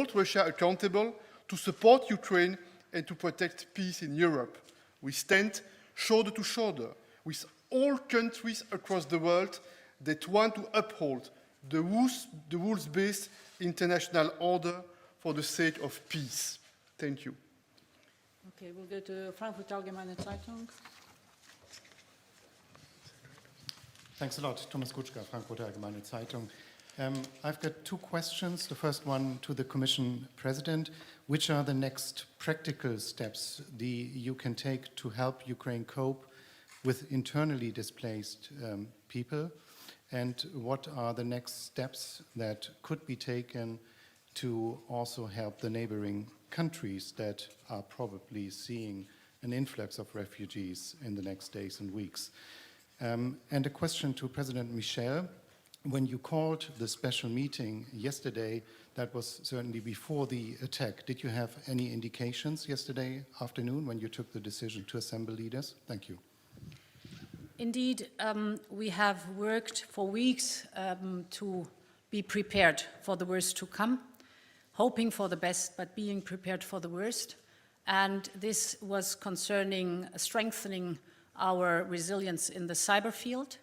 hold Russia accountable, to support Ukraine, and to protect peace in Europe. We stand shoulder to shoulder with all countries across the world that want to uphold the rules-based international order for the sake of peace. Thank you. Okay, we'll go to Frankfurter Allgemeine Zeitung. Thanks a lot. Thomas Kutschka, Frankfurter Allgemeine Zeitung. I've got two questions. The first one to the Commission President. Which are the next practical steps the EU can take to help Ukraine cope with internally displaced people? And what are the next steps that could be taken to also help the neighboring countries that are probably seeing an influx of refugees in the next days and weeks? And a question to President Michel. When you called the special meeting yesterday, that was certainly before the attack. Did you have any indications yesterday afternoon when you took the decision to assemble leaders? Thank you. Indeed, we have worked for weeks to be prepared for the worst to come, hoping for the best, but being prepared for the worst. And this was concerning strengthening our resilience in the cyber field,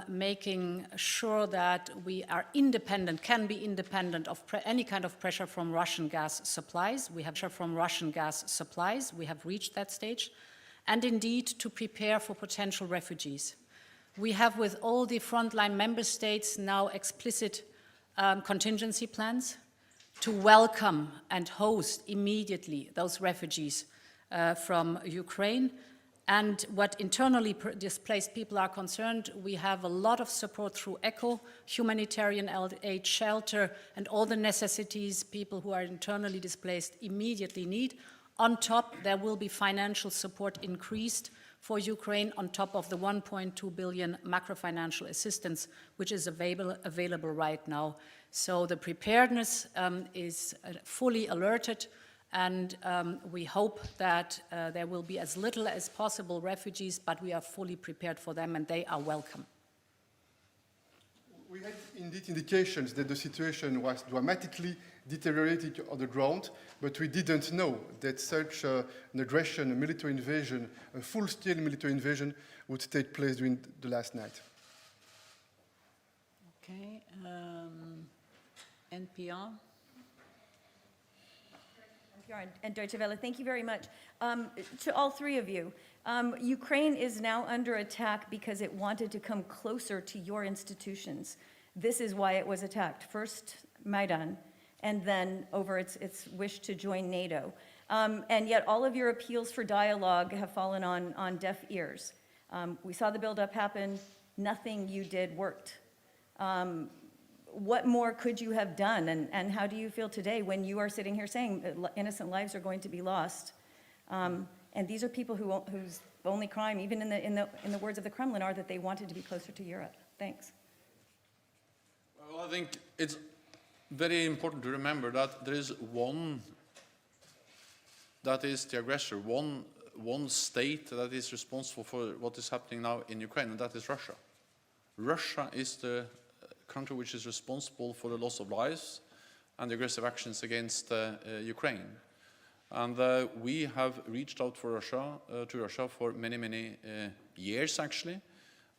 making sure that we are independent, can be independent of any kind of pressure from Russian gas supplies. We have pressure from Russian gas supplies. We have reached that stage. And indeed, to prepare for potential refugees. We have, with all the frontline member states, now explicit contingency plans to welcome and host immediately those refugees from Ukraine. And what internally displaced people are concerned, we have a lot of support through ECHO, humanitarian aid, shelter, and all the necessities people who are internally displaced immediately need. On top, there will be financial support increased for Ukraine on top of the 1.2 billion macro-financial assistance, which is available right now. So the preparedness is fully alerted, and we hope that there will be as little as possible refugees, but we are fully prepared for them, and they are welcome. We had indeed indications that the situation was dramatically deteriorating on the ground, but we didn't know that such an aggression, a military invasion, a full-scale military invasion would take place during the last night. Okay, NPR. And Deutsche Welle, thank you very much. To all three of you, Ukraine is now under attack because it wanted to come closer to your institutions. This is why it was attacked. First, Maidan, and then over its wish to join NATO. And yet all of your appeals for dialogue have fallen on deaf ears. We saw the buildup happen. Nothing you did worked. What more could you have done? And how do you feel today when you are sitting here saying that innocent lives are going to be lost? And these are people whose only crime, even in the words of the Kremlin, are that they wanted to be closer to Europe. Thanks. Well, I think it's very important to remember that there is one that is the aggressor, one state that is responsible for what is happening now in Ukraine, and that is Russia. Russia is the country which is responsible for the loss of lives and the aggressive actions against Ukraine. And we have reached out to Russia for many, many years, actually,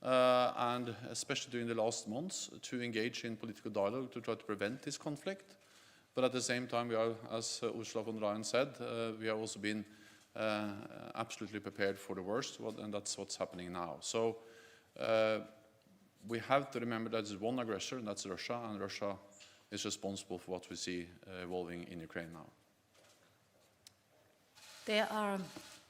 and especially during the last months, to engage in political dialogue to try to prevent this conflict. But at the same time, we are, as Ursula von der Leyen said, we have also been absolutely prepared for the worst, and that's what's happening now. So we have to remember that there's one aggressor, and that's Russia, and Russia is responsible for what we see evolving in Ukraine now.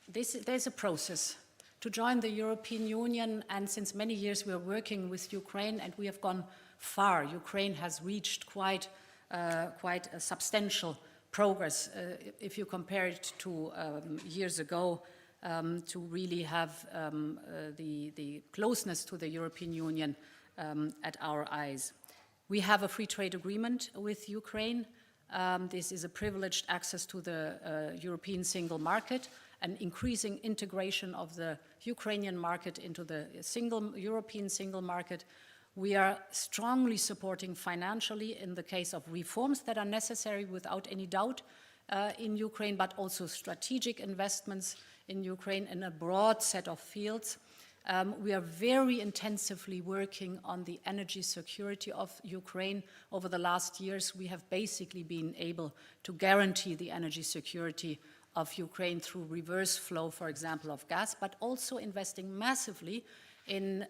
There's a process to join the European Union, and since many years we are working with Ukraine, and we have gone far. Ukraine has reached quite a substantial progress if you compare it to years ago, to really have the closeness to the European Union at our eyes. We have a free trade agreement with Ukraine. This is a privileged access to the European single market, an increasing integration of the Ukrainian market into the European single market. We are strongly supporting financially in the case of reforms that are necessary without any doubt in Ukraine, but also strategic investments in Ukraine in a broad set of fields. We are very intensively working on the energy security of Ukraine. Over the last years, we have basically been able to guarantee the energy security of Ukraine through reverse flow, for example, of gas, but also investing massively in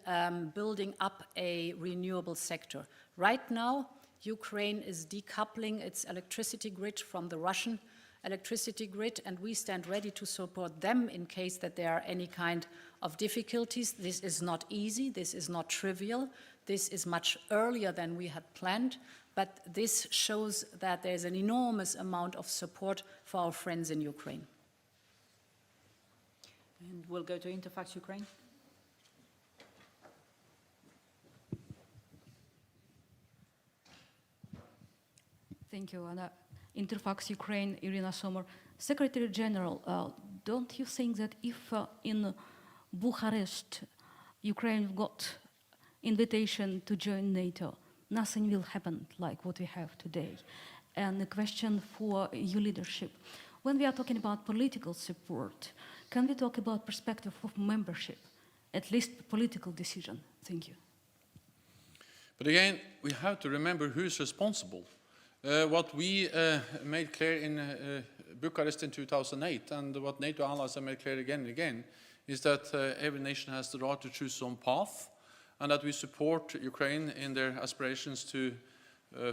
building up a renewable sector. Right now, Ukraine is decoupling its electricity grid from the Russian electricity grid, and we stand ready to support them in case that there are any kind of difficulties. This is not easy, this is not trivial, this is much earlier than we had planned, but this shows that there's an enormous amount of support for our friends in Ukraine. And we'll go to Interfax Ukraine. Thank you, Anna. Interfax Ukraine, Irina Sommer. Secretary General, don't you think that if in Bucharest Ukraine got invitation to join NATO, nothing will happen like what we have today? And a question for EU leadership. When we are talking about political support, can we talk about perspective of membership, at least political decision? Thank you. But again, we have to remember who is responsible. What we made clear in Bucharest in 2008, and what NATO allies have made clear again and again, is that every nation has the right to choose its own path, and that we support Ukraine in their aspirations to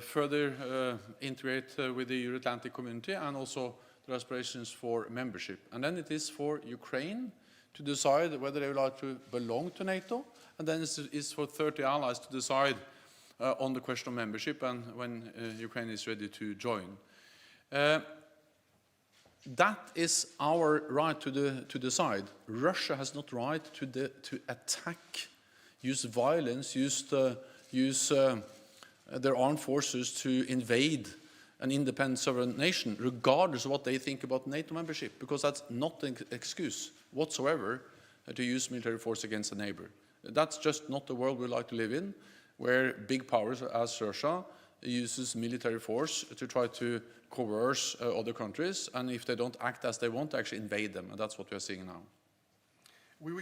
further integrate with the Euro-Atlantic community, and also their aspirations for membership. And then it is for Ukraine to decide whether they would like to belong to NATO, and then it is for 30 allies to decide on the question of membership and when Ukraine is ready to join. That is our right to decide. Russia has not right to attack, use violence, use their armed forces to invade an independent sovereign nation, regardless of what they think about NATO membership, because that's not an excuse whatsoever to use military force against a neighbor. That's just not the world we like to live in, where big powers as Russia uses military force to try to coerce other countries, and if they don't act as they want, to actually invade them, and that's what we are seeing now. We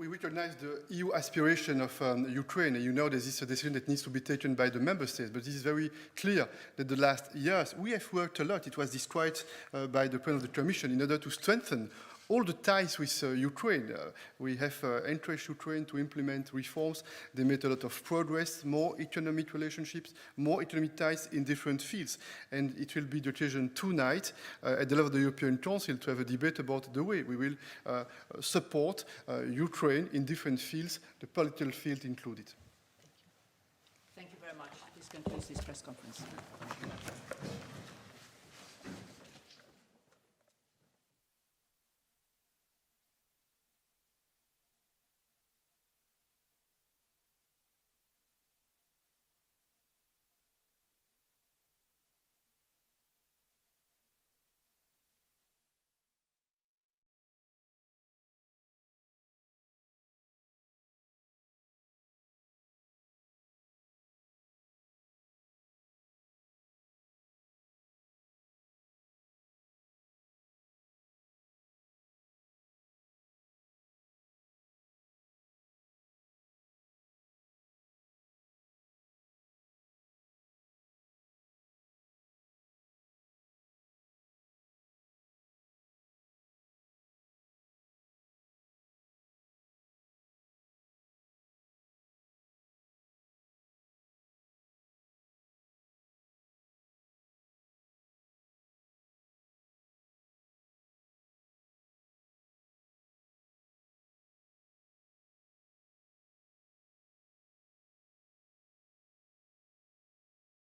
recognize the EU aspiration of Ukraine, and you know this is a decision that needs to be taken by the member states, but it is very clear that the last years we have worked a lot. It was described by the President of the Commission in order to strengthen all the ties with Ukraine. We have encouraged Ukraine to implement reforms. They made a lot of progress, more economic relationships, more economic ties in different fields. And it will be the occasion tonight at the level of the European Council to have a debate about the way we will support Ukraine in different fields, the political field included. Thank you very much. This concludes this press conference.